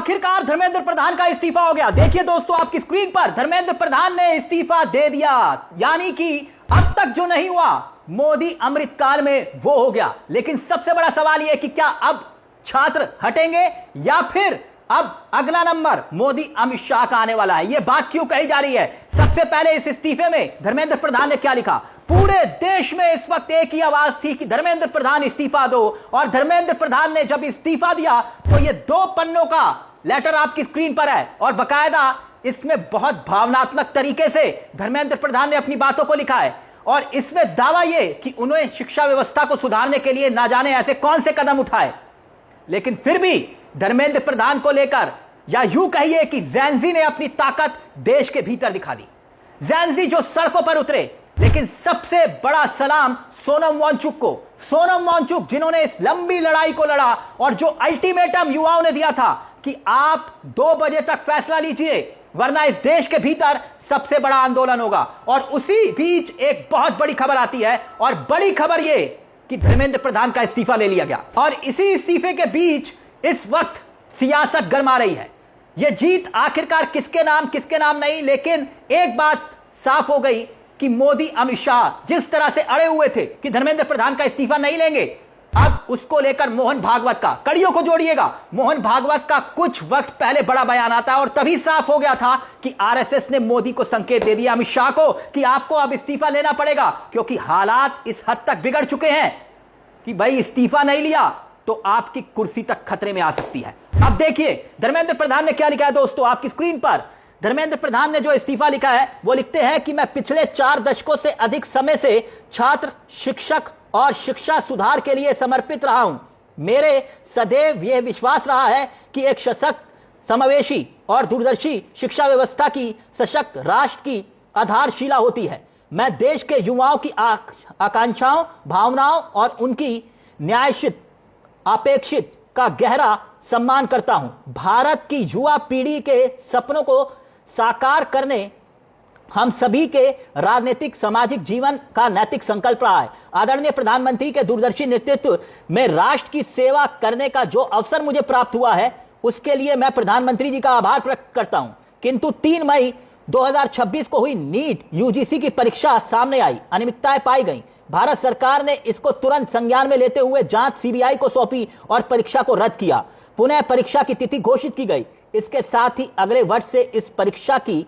आखिरकार धर्मेंद्र प्रधान का इस्तीफा हो गया। देखिए दोस्तों आपकी स्क्रीन पर धर्मेंद्र प्रधान ने इस्तीफा दे दिया, यानी कि अब तक जो नहीं हुआ मोदी अमृतकाल में वो हो गया। लेकिन सबसे बड़ा सवाल यह कि क्या अब छात्र हटेंगे या फिर अब अगला नंबर मोदी अमित शाह का आने वाला है। यह बात क्यों कही जा रही है? सबसे पहले इस इस्तीफे में धर्मेंद्र प्रधान ने क्या लिखा? पूरे देश में इस वक्त एक ही आवाज थी कि धर्मेंद्र प्रधान इस्तीफा दो, और धर्मेंद्र प्रधान ने जब इस्तीफा दिया तो यह 2 पन्नों का लेटर आपकी स्क्रीन पर है, और बकायदा इसमें बहुत भावनात्मक तरीके से धर्मेंद्र प्रधान ने अपनी बातों को लिखा है। और इसमें दावा यह कि उन्होंने शिक्षा व्यवस्था को सुधारने के लिए ना जाने ऐसे कौन से कदम उठाए, लेकिन फिर भी धर्मेंद्र प्रधान को लेकर, या यूं कहिए कि ज़ेन ज़ी ने अपनी ताकत देश के भीतर दिखा दी। ज़ेन ज़ी जो सड़कों पर उतरे, लेकिन सबसे बड़ा सलाम सोनम वांगचुक को। सोनम वांगचुक जिन्होंने इस लंबी लड़ाई को लड़ा और जो अल्टीमेटम युवाओं ने दिया था कि आप 2 बजे तक फैसला लीजिए वरना इस देश के भीतर सबसे बड़ा आंदोलन होगा। और उसी बीच एक बहुत बड़ी खबर आती है, और बड़ी खबर यह कि धर्मेंद्र प्रधान का इस्तीफा ले लिया गया। और इसी इस्तीफे के बीच इस वक्त सियासत गरमा रही है। यह जीत आखिरकार किसके नाम नहीं, लेकिन एक बात साफ हो गई कि मोदी अमित शाह जिस तरह से अड़े हुए थे कि धर्मेंद्र प्रधान का इस्तीफा नहीं लेंगे, अब उसको लेकर मोहन भागवत का, कड़ियों को जोड़िएगा, मोहन भागवत का कुछ वक्त पहले बड़ा बयान आता है, और तभी साफ हो गया था कि आरएसएस ने मोदी को संकेत दे दिया, अमित शाह को, कि आपको अब इस्तीफा लेना पड़ेगा, क्योंकि हालात इस हद तक बिगड़ चुके हैं कि भाई इस्तीफा नहीं लिया तो आपकी कुर्सी तक खतरे में आ सकती है। अब देखिए धर्मेंद्र प्रधान ने क्या लिखा है दोस्तों आपकी स्क्रीन पर। धर्मेंद्र प्रधान ने जो इस्तीफा लिखा है वो लिखते हैं कि मैं पिछले 4 दशकों से अधिक समय से छात्र, शिक्षक और शिक्षा सुधार के लिए समर्पित रहा हूं। मेरे सदैव यह विश्वास रहा है कि एक सशक्त, समावेशी और दूरदर्शी शिक्षा व्यवस्था की सशक्त राष्ट्र की आधारशिला होती है। मैं देश के युवाओं की आकांक्षाओं, भावनाओं और उनकी न्यायशित अपेक्षित का गहरा सम्मान करता हूं। भारत की युवा पीढ़ी के सपनों को साकार करने हम सभी के राजनीतिक सामाजिक जीवन का नैतिक संकल्प रहा है। आदरणीय प्रधानमंत्री के दूरदर्शी नेतृत्व में राष्ट्र की सेवा करने का जो अवसर मुझे प्राप्त हुआ है उसके लिए मैं प्रधानमंत्री जी का आभार प्रकट करता हूं। किंतु 3 मई 2026 को हुई नीट यूजीसी की परीक्षा सामने आई, अनियमितताएं पाई गई। भारत सरकार ने इसको तुरंत संज्ञान में लेते हुए जांच सीबीआई को सौंपी और परीक्षा को रद्द किया। पुनः परीक्षा की तिथि घोषित की गई। इसके साथ ही अगले वर्ष से इस परीक्षा की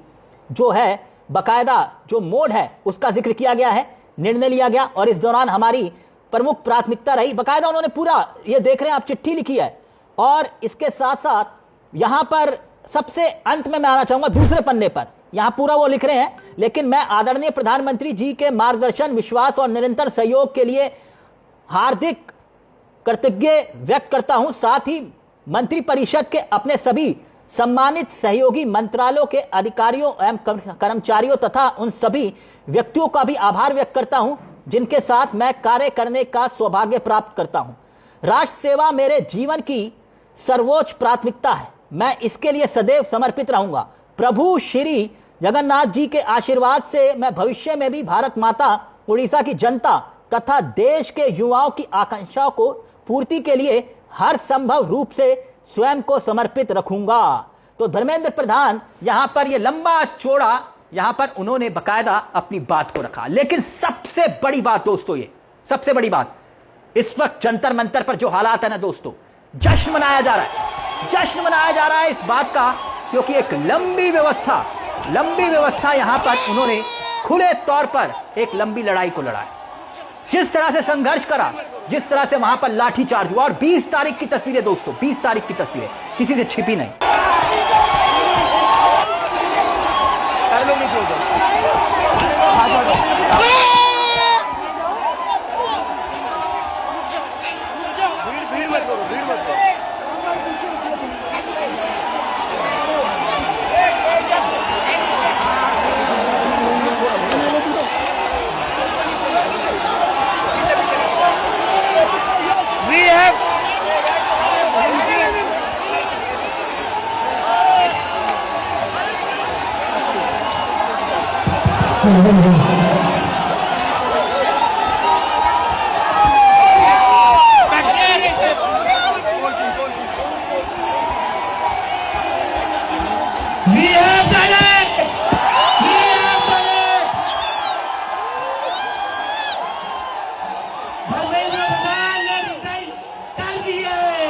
जो है बकायदा जो मोड है उसका जिक्र किया गया है, निर्णय लिया गया, और इस दौरान हमारी प्रमुख प्राथमिकता रही। बकायदा उन्होंने पूरा ये देख रहे हैं आप चिट्ठी लिखी है। और इसके साथ साथ यहां पर सबसे अंत में मैं आना चाहूंगा दूसरे पन्ने पर, यहां पूरा वो लिख रहे हैं, लेकिन मैं आदरणीय प्रधानमंत्री जी के मार्गदर्शन, विश्वास और निरंतर सहयोग के लिए हार्दिक कृतज्ञ व्यक्त करता हूं। साथ ही मंत्रिपरिषद के अपने सभी सम्मानित सहयोगी मंत्रालयों के अधिकारियों एवं कर्मचारियों तथा उन सभी व्यक्तियों का भी आभार व्यक्त करता हूं जिनके साथ मैं कार्य करने का सौभाग्य प्राप्त करता हूं। राष्ट्र सेवा मेरे जीवन की सर्वोच्च प्राथमिकता है। मैं इसके लिए सदैव समर्पित रहूंगा। प्रभु श्री जगन्नाथ जी के आशीर्वाद से मैं भविष्य में भी भारत माता, उड़ीसा की जनता तथा देश के युवाओं की आकांक्षाओं को पूर्ति के लिए हर संभव रूप से स्वयं को समर्पित रखूंगा। तो धर्मेंद्र प्रधान यहां पर यह लंबा चौड़ा यहां पर उन्होंने बकायदा अपनी बात को रखा। लेकिन सबसे बड़ी बात दोस्तों, ये सबसे बड़ी बात, इस वक्त जंतर मंतर पर जो हालात है ना दोस्तों, जश्न मनाया जा रहा है, जश्न मनाया जा रहा है इस बात का, क्योंकि एक लंबी व्यवस्था यहां पर उन्होंने खुले तौर पर एक लंबी लड़ाई को लड़ा है। जिस तरह से संघर्ष करा, जिस तरह से वहां पर लाठीचार्ज हुआ, और 20 तारीख की तस्वीरें दोस्तों, 20 तारीख की तस्वीरें किसी से छिपी नहीं। We have done it! We have done it! Dharmendra Pradhan ने रिजाइन कर दिया है।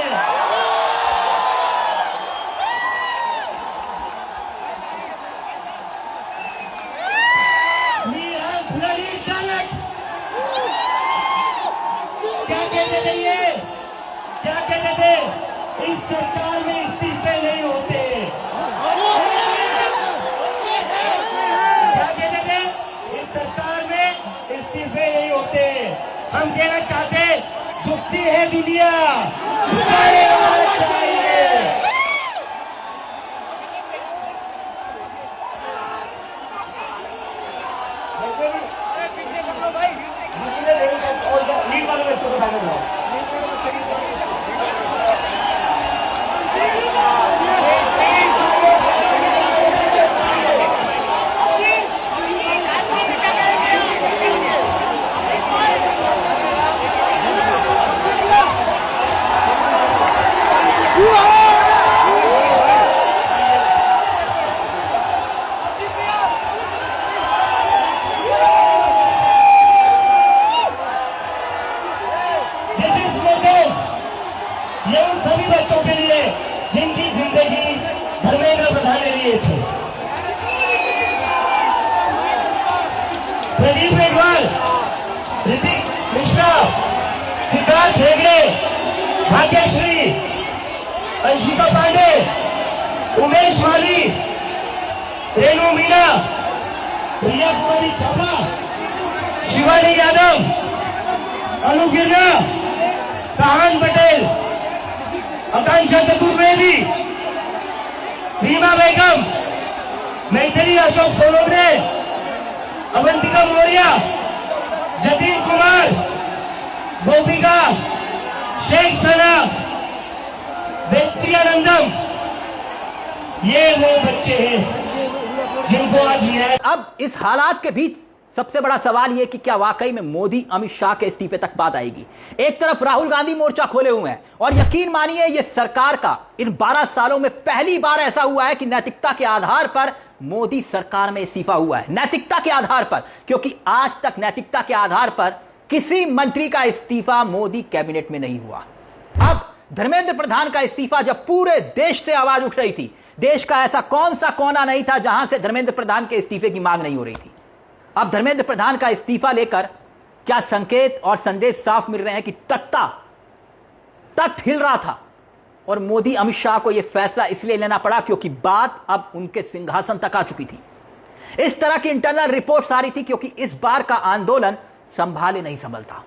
We have bloody done it! क्या कहते थे ये? क्या कहते थे? इस सरकार में इस्तीफे नहीं होते। सरकार में इस्तीफे नहीं होते। हम कहना चाहते झुकती है दुनिया, झुकाने वाला चाहिए। पीछे पकड़ो भाई, लीड वाले बच्चों को बैठो। ये उन सभी बच्चों के लिए जिनकी जिंदगी धर्मेंद्र प्रधान ने लिए थे। प्रदीप मेघवाल, ऋतिक मिश्रा, सिद्धार्थ हेगड़े, भाग्यश्री, अंशिका पांडे, उमेश माली, रेणु मीणा, प्रिया कुमारी थापा, शिवानी यादव, अनु गिरना, कहान पटेल, आकांक्षा चतुर्वेदी, रीमा बेगम, मैथिली अशोक सोनोग्रे, अवंतिका मौर्य, जतीन कुमार, गोपिका, शेख सना, बेत्तियानंदम, ये वो बच्चे हैं जिनको आज न्याय। अब इस हालात के बीच सबसे बड़ा सवाल यह कि क्या वाकई में मोदी अमित शाह के इस्तीफे तक बात आएगी। एक तरफ राहुल गांधी मोर्चा खोले हुए हैं और यकीन मानिए यह सरकार का इन 12 सालों में पहली बार ऐसा हुआ है कि नैतिकता के आधार पर मोदी सरकार में इस्तीफा हुआ है। नैतिकता के आधार पर, क्योंकि आज तक नैतिकता के आधार पर किसी मंत्री का इस्तीफा मोदी कैबिनेट में नहीं हुआ। अब धर्मेंद्र प्रधान का इस्तीफा जब पूरे देश से आवाज उठ रही थी, देश का ऐसा कौन सा कोना नहीं था जहां से धर्मेंद्र प्रधान के इस्तीफे की मांग नहीं हो रही थी। अब धर्मेंद्र प्रधान का इस्तीफा लेकर क्या संकेत और संदेश साफ मिल रहे हैं कि तख्त हिल रहा था और मोदी अमित शाह को यह फैसला इसलिए लेना पड़ा क्योंकि बात अब उनके सिंहासन तक आ चुकी थी। इस तरह की इंटरनल रिपोर्ट्स आ रही थी क्योंकि इस बार का आंदोलन संभाले नहीं संभलता।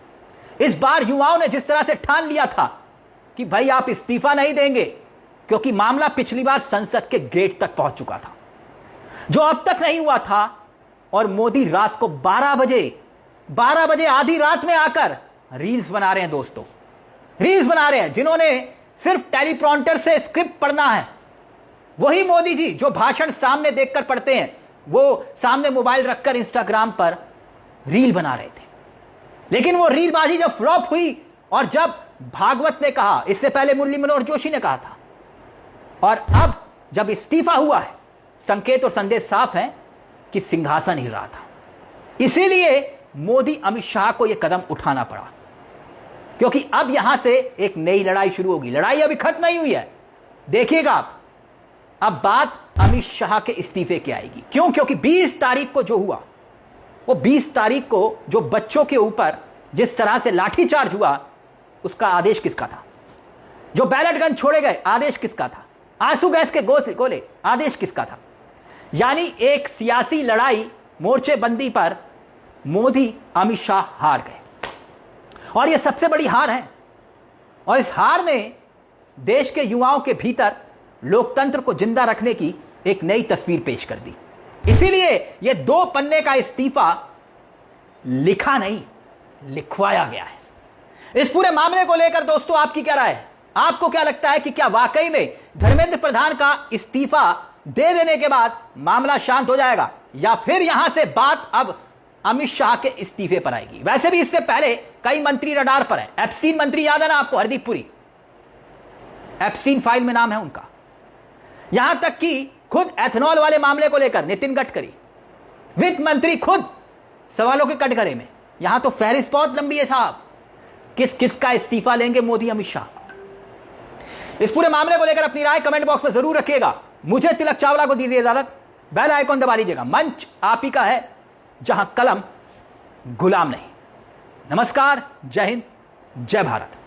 इस बार युवाओं ने जिस तरह से ठान लिया था कि भाई आप इस्तीफा नहीं देंगे, क्योंकि मामला पिछली बार संसद के गेट तक पहुंच चुका था, जो अब तक नहीं हुआ था। और मोदी रात को 12 बजे आधी रात में आकर रील्स बना रहे हैं दोस्तों, रील्स बना रहे हैं। जिन्होंने सिर्फ टेलीप्रॉम्प्टर से स्क्रिप्ट पढ़ना है, वही मोदी जी जो भाषण सामने देखकर पढ़ते हैं, वो सामने मोबाइल रखकर इंस्टाग्राम पर रील बना रहे थे। लेकिन वो रीलबाजी जब फ्लॉप हुई और जब भागवत ने कहा, इससे पहले मुरली मनोहर जोशी ने कहा था, और अब जब इस्तीफा हुआ है, संकेत और संदेश साफ है कि सिंहासन हिल रहा था। इसीलिए मोदी अमित शाह को यह कदम उठाना पड़ा, क्योंकि अब यहां से एक नई लड़ाई शुरू होगी। लड़ाई अभी खत्म नहीं हुई है, देखिएगा आप। अब बात अमित शाह के इस्तीफे की आएगी। क्यों? क्योंकि 20 तारीख को जो हुआ, वो 20 तारीख को जो बच्चों के ऊपर जिस तरह से लाठीचार्ज हुआ, उसका आदेश किसका था? जो बैलेट गन छोड़े गए, आदेश किसका था? आंसू गैस के गोले, आदेश किसका था? यानी एक सियासी लड़ाई मोर्चेबंदी पर मोदी अमित शाह हार गए, और यह सबसे बड़ी हार है। और इस हार ने देश के युवाओं के भीतर लोकतंत्र को जिंदा रखने की एक नई तस्वीर पेश कर दी। इसीलिए यह 2 पन्ने का इस्तीफा लिखा नहीं, लिखवाया गया है। इस पूरे मामले को लेकर दोस्तों आपकी क्या राय है? आपको क्या लगता है कि क्या वाकई में धर्मेंद्र प्रधान का इस्तीफा दे देने के बाद मामला शांत हो जाएगा, या फिर यहां से बात अब अमित शाह के इस्तीफे पर आएगी? वैसे भी इससे पहले कई मंत्री रडार पर है। एप्स्टीन मंत्री याद है ना आपको, हरदीप पुरी, एप्स्टीन फाइल में नाम है उनका। यहां तक कि खुद एथेनॉल वाले मामले को लेकर नितिन गडकरी, वित्त मंत्री खुद सवालों के कटघरे में। यहां तो फहरिस्त बहुत लंबी है साहब, किस किस का इस्तीफा लेंगे मोदी अमित शाह। इस पूरे मामले को लेकर अपनी राय कमेंट बॉक्स में जरूर रखिएगा। मुझे तिलक चावला को दीजिए इजाजत। बेल आइकॉन दबा लीजिएगा। मंच आप ही का है जहां कलम गुलाम नहीं। नमस्कार, जय हिंद, जय भारत।